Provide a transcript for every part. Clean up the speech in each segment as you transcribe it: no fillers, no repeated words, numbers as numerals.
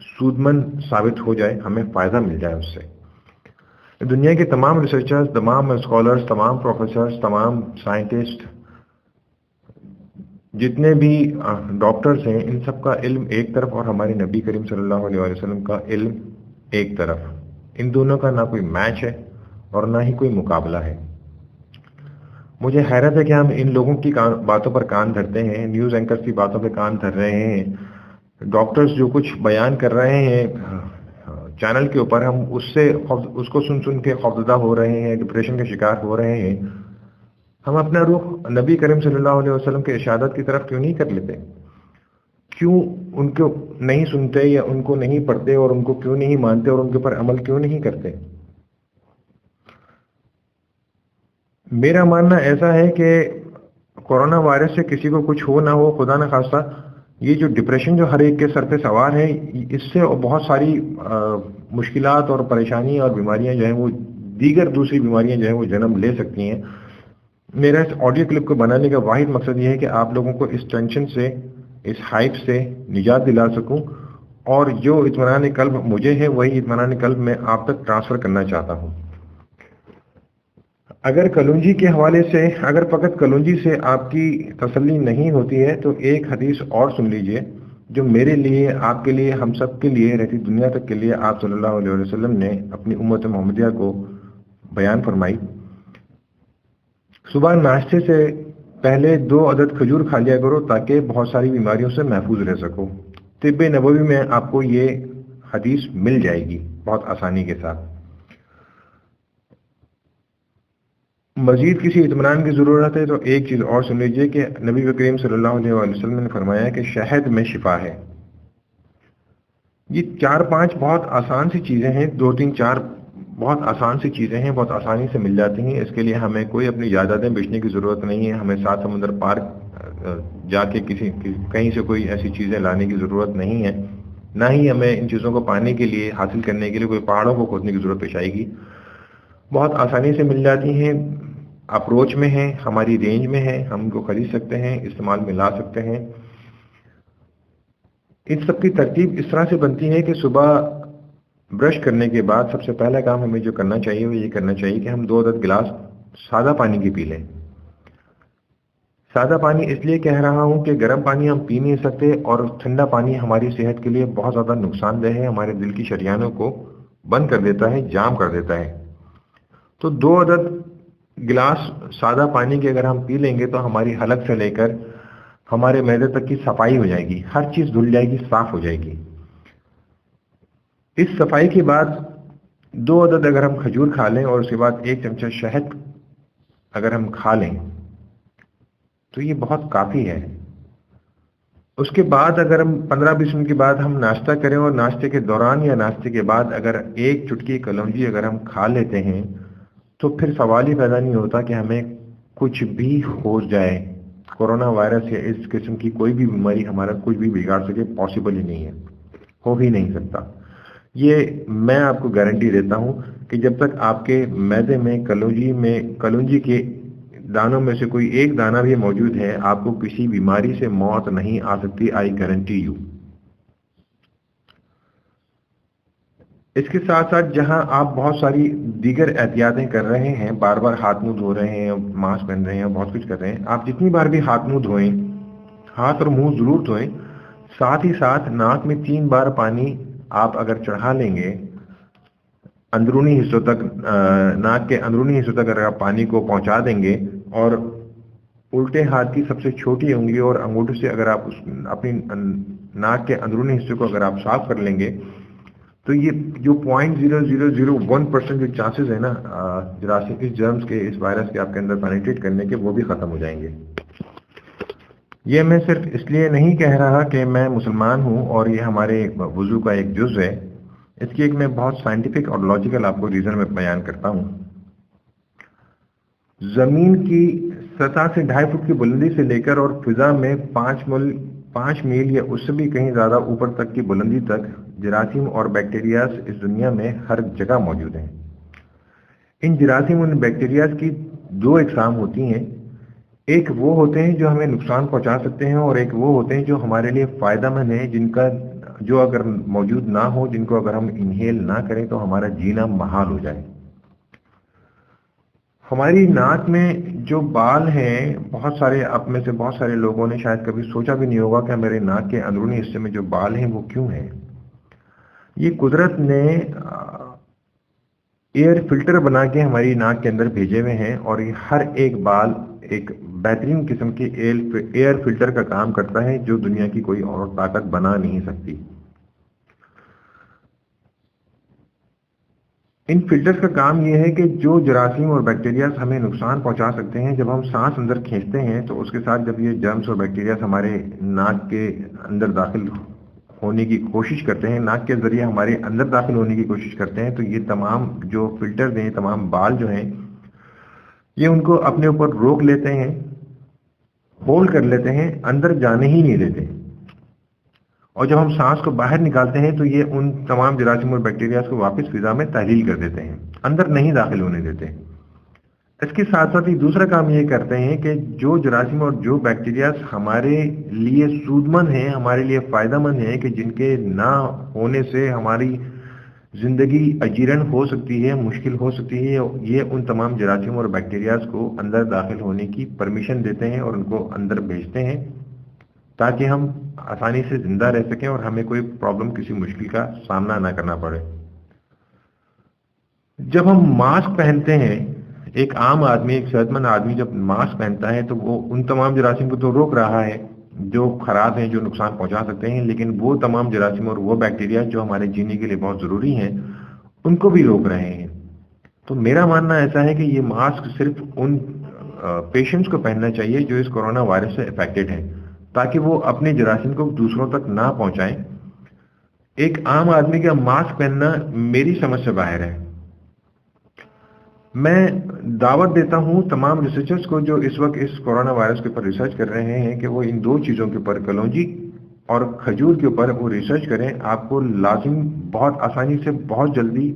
سودمند ثابت ہو جائے، ہمیں فائدہ مل جائے اس سے۔ دنیا کے تمام ریسرچرز، تمام اسکالرز، تمام پروفیسرز، تمام سائنٹسٹ، جتنے بھی ڈاکٹرز ہیں، ان سب کا علم ایک طرف اور ہمارے نبی کریم صلی اللہ علیہ وسلم کا علم ایک طرف، ان دونوں کا نہ کوئی میچ ہے اور نہ ہی کوئی مقابلہ ہے۔ مجھے حیرت ہے کہ ہم ان لوگوں کی باتوں پر کان دھرتے ہیں، نیوز اینکرز کی باتوں پہ کان دھر رہے ہیں، ڈاکٹرز جو کچھ بیان کر رہے ہیں چینل کے اوپر، ہم اس کو سن کے خوفزدہ ہو رہے ہیں، ڈپریشن کے شکار ہو رہے ہیں۔ ہم اپنا رخ نبی کریم صلی اللہ علیہ وسلم کے ارشادات کی طرف کیوں نہیں کر لیتے؟ کیوں ان کو نہیں سنتے یا ان کو نہیں پڑھتے اور ان کو کیوں نہیں مانتے اور ان کے اوپر عمل کیوں نہیں کرتے؟ میرا ماننا ایسا ہے کہ کورونا وائرس سے کسی کو کچھ ہو نہ ہو، خدا نہ خواستہ، یہ جو ڈپریشن جو ہر ایک کے سر پہ سوار ہے، اس سے بہت ساری مشکلات اور پریشانی اور بیماریاں جو ہیں وہ دیگر دوسری بیماریاں جو ہیں وہ جنم لے سکتی ہیں۔ میرا اس آڈیو کلپ کو بنانے کا واحد مقصد یہ ہے کہ آپ لوگوں کو اس ٹینشن سے، اس ہائپ سے نجات دلا سکوں، اور جو اطمینان قلب مجھے ہے وہی اطمینان قلب میں آپ تک ٹرانسفر کرنا چاہتا ہوں۔ اگر کلونجی کے حوالے سے، اگر فقط کلونجی سے آپ کی تسلی نہیں ہوتی ہے تو ایک حدیث اور سن لیجئے جو میرے لیے، آپ کے لیے، ہم سب کے لیے، رہتی دنیا تک کے لیے آپ صلی اللہ علیہ وسلم نے اپنی امت محمدیہ کو بیان فرمائی۔ صبح ناشتے سے پہلے 2 عدد کھجور کھا لیا کرو تاکہ بہت ساری بیماریوں سے محفوظ رہ سکو۔ طب نبوی میں آپ کو یہ حدیث مل جائے گی بہت آسانی کے ساتھ۔ مزید کسی اطمینان کی ضرورت ہے تو ایک چیز اور سن لیجئے کہ نبی کریم صلی اللہ علیہ وسلم نے فرمایا کہ شہد میں شفا ہے۔ یہ 4-5 بہت آسان سی چیزیں ہیں، 2-3-4 بہت آسان سی چیزیں ہیں، بہت آسانی سے مل جاتی ہیں۔ اس کے لیے ہمیں کوئی اپنی جائیدادیں بیچنے کی ضرورت نہیں ہے، ہمیں 7 سمندر پار جا کے کہیں سے کوئی ایسی چیزیں لانے کی ضرورت نہیں ہے، نہ ہی ہمیں ان چیزوں کو پانے کے لیے، حاصل کرنے کے لیے کوئی پہاڑوں کو کھودنے کی ضرورت پیش آئے گی۔ بہت آسانی سے مل جاتی ہیں، اپروچ میں ہیں، ہماری رینج میں ہیں، ہم ان کو خرید سکتے ہیں، استعمال میں لا سکتے ہیں۔ ان سب کی ترتیب اس طرح سے بنتی ہے کہ صبح برش کرنے کے بعد سب سے پہلا کام ہمیں جو کرنا چاہیے وہ یہ کرنا چاہیے کہ ہم 2 عدد گلاس سادہ پانی کی پی لیں۔ سادہ پانی اس لیے کہہ رہا ہوں کہ گرم پانی ہم پی نہیں سکتے اور ٹھنڈا پانی ہماری صحت کے لیے بہت زیادہ نقصان دہ ہے، ہمارے دل کی شریانوں کو بند کر دیتا ہے، جام کر دیتا ہے۔ تو 2 عدد گلاس سادہ پانی کے اگر ہم پی لیں گے تو ہماری حلق سے لے کر ہمارے معدے تک کی صفائی ہو جائے گی، ہر چیز دھل جائے گی، صاف ہو جائے گی۔ اس صفائی کے بعد 2 عدد اگر ہم کھجور کھا لیں اور اس کے بعد 1 چمچہ شہد اگر ہم کھا لیں تو یہ بہت کافی ہے۔ اس کے بعد اگر ہم 15-20 منٹ کے بعد ہم ناشتہ کریں اور ناشتے کے دوران یا ناشتے کے بعد اگر 1 چٹکی کلونجی اگر ہم کھا لیتے ہیں تو پھر سوال ہی پیدا نہیں ہوتا کہ ہمیں کچھ بھی ہو جائے، کورونا وائرس یا اس قسم کی کوئی بھی بیماری ہمارا کچھ بھی بگاڑ سکے، پاسبل ہی نہیں ہے، ہو ہی نہیں سکتا۔ یہ میں آپ کو گارنٹی دیتا ہوں کہ جب تک آپ کے معدے میں کلونجی کے دانوں میں سے کوئی ایک دانہ بھی موجود ہے، آپ کو کسی بیماری سے موت نہیں آ سکتی، آئی گارنٹی یو۔ اس کے ساتھ ساتھ جہاں آپ بہت ساری دیگر احتیاطیں کر رہے ہیں، بار بار ہاتھ منہ دھو رہے ہیں، ماسک پہن رہے ہیں، بہت کچھ کر رہے ہیں، آپ جتنی بار بھی ہاتھ منہ دھوئیں، ہاتھ اور منہ ضرور دھوئیں، ساتھ ہی ساتھ ناک میں 3 بار پانی آپ اگر چڑھا لیں گے اندرونی حصوں تک، ناک کے اندرونی حصوں تک اگر آپ پانی کو پہنچا دیں گے اور الٹے ہاتھ کی سب سے چھوٹی انگلی اور انگوٹھے سے اگر آپ اپنی ناک کے اندرونی حصے کو اگر آپ صاف کر لیں گے تو یہ جو 0.0001% جو چانسز ہیں نا جراثیم، اس جرمز کے، اس وائرس کے آپ کے اندر پینیٹریٹ کرنے کے، وہ بھی ختم ہو جائیں گے۔ یہ میں صرف اس لیے نہیں کہہ رہا کہ میں مسلمان ہوں اور یہ ہمارے وضو کا ایک جز ہے، اس کی ایک میں بہت سائنٹیفک اور لاجیکل آپ کو ریزن میں بیان کرتا ہوں۔ زمین کی سطح سے 2.5 فٹ کی بلندی سے لے کر اور فضا میں 5 میل یا اس سے بھی کہیں زیادہ اوپر تک کی بلندی تک جراثیم اور بیکٹیریاز اس دنیا میں ہر جگہ موجود ہیں۔ ان جراثیم اور بیکٹیریاز کی 2 اقسام ہوتی ہیں، ایک وہ ہوتے ہیں جو ہمیں نقصان پہنچا سکتے ہیں اور ایک وہ ہوتے ہیں جو ہمارے لیے فائدہ مند ہیں، جو اگر موجود نہ ہو، جن کو اگر ہم انہیل نہ کریں تو ہمارا جینا محال ہو جائے۔ ہماری ناک میں جو بال ہیں، بہت سارے آپ میں سے بہت سارے لوگوں نے شاید کبھی سوچا بھی نہیں ہوگا کہ میرے ناک کے اندرونی حصے میں جو بال ہیں وہ کیوں ہیں۔ یہ قدرت نے ایئر فلٹر بنا کے ہماری ناک کے اندر بھیجے ہوئے ہیں، اور یہ ہر ایک بال ایک بہترین قسم کے ایئر فلٹر کا کام کرتا ہے جو دنیا کی کوئی اور طاقت بنا نہیں سکتی۔ ان فلٹرز کا کام یہ ہے کہ جو جراثیم اور بیکٹیریاز ہمیں نقصان پہنچا سکتے ہیں، جب ہم سانس اندر کھینچتے ہیں تو اس کے ساتھ جب یہ جرمز اور بیکٹیریاز ہمارے ناک کے اندر داخل ہونے کی کوشش کرتے ہیں، ناک کے ذریعے ہمارے اندر داخل ہونے کی کوشش کرتے ہیں، تو یہ تمام جو فلٹرز ہیں، تمام بال جو ہیں، یہ ان کو اپنے اوپر روک لیتے ہیں، ہولڈ کر لیتے ہیں، اندر جانے ہی نہیں دیتے۔ اور جب ہم سانس کو باہر نکالتے ہیں تو یہ ان تمام جراثیم اور بیکٹیریاز کو واپس فضا میں تحلیل کر دیتے ہیں، اندر نہیں داخل ہونے دیتے۔ اس کے ساتھ ساتھ ہی دوسرا کام یہ کرتے ہیں کہ جو جراثیم اور جو بیکٹیریاز ہمارے لیے سود مند ہیں، ہمارے لیے فائدہ مند ہیں، کہ جن کے نہ ہونے سے ہماری زندگی اجیرن ہو سکتی ہے، مشکل ہو سکتی ہے، یہ ان تمام جراثیم اور بیکٹیریاز کو اندر داخل ہونے کی پرمیشن دیتے ہیں اور ان کو اندر بھیجتے ہیں تاکہ ہم آسانی سے زندہ رہ سکیں اور ہمیں کوئی پرابلم، کسی مشکل کا سامنا نہ کرنا پڑے۔ جب ہم ماسک پہنتے ہیں، ایک عام آدمی، ایک صحت مند آدمی جب ماسک پہنتا ہے تو وہ ان تمام جراثیم کو تو روک رہا ہے جو خراب ہیں، جو نقصان پہنچا سکتے ہیں، لیکن وہ تمام جراثیم اور وہ بیکٹیریا جو ہمارے جینے کے لیے بہت ضروری ہیں، ان کو بھی روک رہے ہیں۔ تو میرا ماننا ایسا ہے کہ یہ ماسک صرف ان پیشنٹس کو پہننا چاہیے جو اس کورونا وائرس سے افیکٹڈ ہیں، تاکہ وہ اپنے جراثیم کو دوسروں تک نہ پہنچائیں۔ ایک عام آدمی کا ماسک پہننا میری سمجھ سے باہر ہے۔ میں دعوت دیتا ہوں تمام ریسرچرز کو جو اس وقت اس کورونا وائرس کے اوپر ریسرچ کر رہے ہیں کہ وہ ان دو چیزوں کے اوپر، کلونجی اور کھجور کے اوپر وہ ریسرچ کریں۔ آپ کو لازم بہت آسانی سے بہت جلدی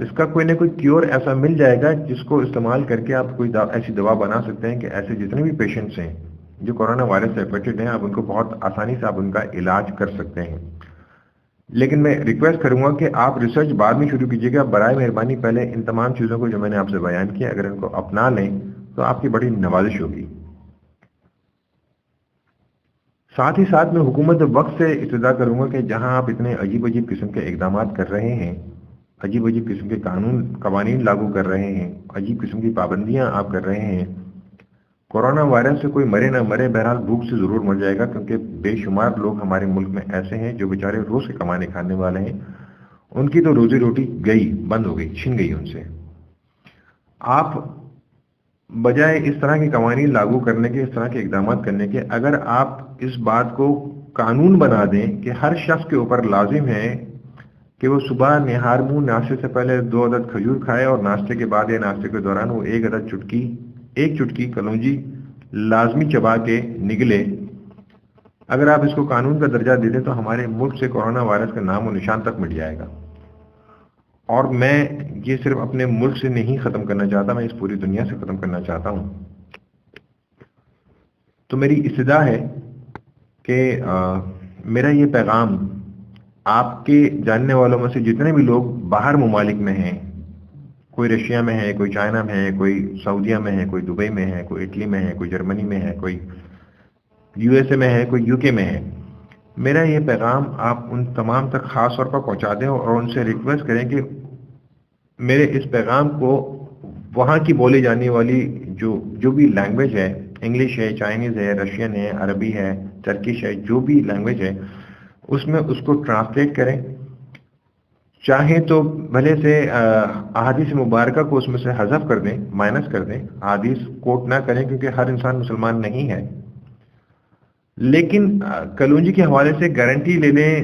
اس کا کوئی نہ کوئی کیور ایسا مل جائے گا جس کو استعمال کر کے آپ کوئی ایسی دوا بنا سکتے ہیں کہ ایسے جتنے بھی پیشنٹس ہیں جو کورونا وائرس سے افیکٹڈ ہیں، آپ ان کو بہت آسانی سے آپ ان کا علاج کر سکتے ہیں۔ لیکن میں ریکویسٹ کروں گا کہ آپ ریسرچ بعد میں شروع کیجیے گا، برائے مہربانی پہلے ان تمام چیزوں کو جو میں نے آپ سے بیان کیا اگر ان کو اپنا لیں تو آپ کی بڑی نوازش ہوگی۔ ساتھ ہی ساتھ میں حکومت وقت سے استدعا کروں گا کہ جہاں آپ اتنے عجیب عجیب قسم کے اقدامات کر رہے ہیں، عجیب عجیب قسم کے قوانین لاگو کر رہے ہیں، عجیب قسم کی پابندیاں آپ کر رہے ہیں، کورونا وائرس سے کوئی مرے نہ مرے، بہرحال بھوک سے ضرور مر جائے گا، کیونکہ بے شمار لوگ ہمارے ملک میں ایسے ہیں جو بیچارے روز کے کمانے کھانے والے ہیں، ان کی تو روزی روٹی گئی، بند ہو گئی، چھن گئی ان سے۔ آپ بجائے اس طرح کے قوانین لاگو کرنے کے، اس طرح کے اقدامات کرنے کے، اگر آپ اس بات کو قانون بنا دیں کہ ہر شخص کے اوپر لازم ہے کہ وہ صبح نہار منہ ناشتے سے پہلے 2 عدد کھجور کھائے اور ناشتے کے بعد یا ناشتے کے دوران وہ ایک چٹکی کلونجی لازمی چبا کے نگلے، اگر آپ اس کو قانون کا درجہ دے دیں تو ہمارے ملک سے کورونا وائرس کا نام و نشان تک مٹ جائے گا۔ اور میں یہ صرف اپنے ملک سے نہیں ختم کرنا چاہتا، میں اس پوری دنیا سے ختم کرنا چاہتا ہوں۔ تو میری استدعا ہے کہ میرا یہ پیغام آپ کے جاننے والوں میں سے جتنے بھی لوگ باہر ممالک میں ہیں، کوئی رشیا میں ہے، کوئی چائنا میں ہے، کوئی سعودیہ میں ہے، کوئی دبئی میں ہے، کوئی اٹلی میں ہے، کوئی جرمنی میں ہے، کوئی یو ایس اے میں ہے، کوئی یو کے میں ہے، میرا یہ پیغام آپ ان تمام تک خاص طور پر پہنچا دیں اور ان سے ریکویسٹ کریں کہ میرے اس پیغام کو وہاں کی بولے جانے والی جو بھی لینگویج ہے، انگلش ہے، چائنیز ہے، رشین ہے، عربی ہے، ترکش ہے، جو بھی لینگویج ہے اس میں اس کو ٹرانسلیٹ کریں۔ چاہیں تو بھلے سے احادیث مبارکہ کو اس میں سے حذف کر دیں، مائنس کر دیں، احادیث کوٹ نہ کریں کیونکہ ہر انسان مسلمان نہیں ہے، لیکن کلونجی کے حوالے سے گارنٹی لے لیں،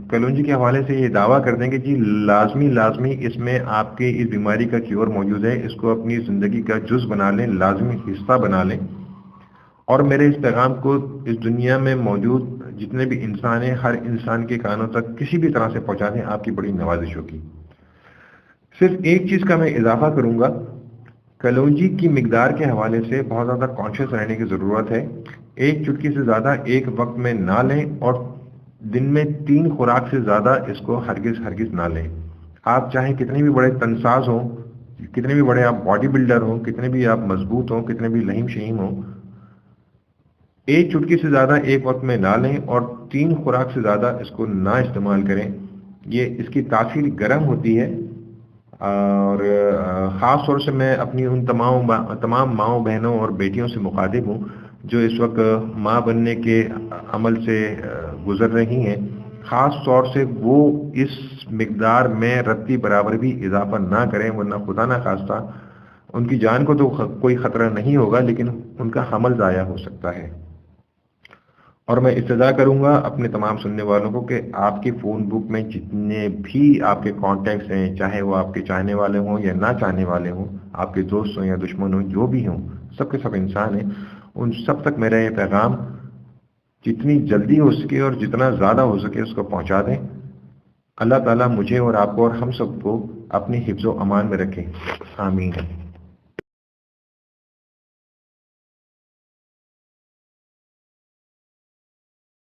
کلونجی کے حوالے سے یہ دعویٰ کر دیں کہ جی لازمی اس میں آپ کے اس بیماری کا کیور موجود ہے، اس کو اپنی زندگی کا جز بنا لیں، لازمی حصہ بنا لیں، اور میرے اس پیغام کو اس دنیا میں موجود جتنے بھی انسان ہیں ہر انسان کے کانوں تک کسی بھی طرح سے پہنچا دیں، آپ کی بڑی نوازش ہوگی۔ صرف ایک چیز کا میں اضافہ کروں گا، کلونجی کی مقدار کے حوالے سے بہت زیادہ کانشیس رہنے کی ضرورت ہے۔ ایک چٹکی سے زیادہ ایک وقت میں نہ لیں، اور دن میں 3 خوراک سے زیادہ اس کو ہرگز نہ لیں۔ آپ چاہے کتنے بھی بڑے تنساز ہوں، کتنے بھی بڑے آپ باڈی بلڈر ہوں، کتنے بھی آپ مضبوط ہوں، کتنے بھی لہیم شہیم ہوں، ایک چٹکی سے زیادہ ایک وقت میں نہ لیں اور 3 خوراک سے زیادہ اس کو نہ استعمال کریں۔ یہ اس کی تاثیر گرم ہوتی ہے، اور خاص طور سے میں اپنی ان تمام ماؤں بہنوں اور بیٹیوں سے مخاطب ہوں جو اس وقت ماں بننے کے عمل سے گزر رہی ہیں۔ خاص طور سے وہ اس مقدار میں رتی برابر بھی اضافہ نہ کریں، ورنہ خدا نہ خواستہ ان کی جان کو تو کوئی خطرہ نہیں ہوگا، لیکن ان کا حمل ضائع ہو سکتا ہے۔ اور میں استدعا کروں گا اپنے تمام سننے والوں کو کہ آپ کی فون بک میں جتنے بھی آپ کے کانٹیکٹس ہیں، چاہے وہ آپ کے چاہنے والے ہوں یا نہ چاہنے والے ہوں، آپ کے دوست ہوں یا دشمن ہوں، جو بھی ہوں، سب کے سب انسان ہیں، ان سب تک میرا یہ پیغام جتنی جلدی ہو سکے اور جتنا زیادہ ہو سکے اس کو پہنچا دیں۔ اللہ تعالیٰ مجھے اور آپ کو اور ہم سب کو اپنی حفظ و امان میں رکھے، آمین۔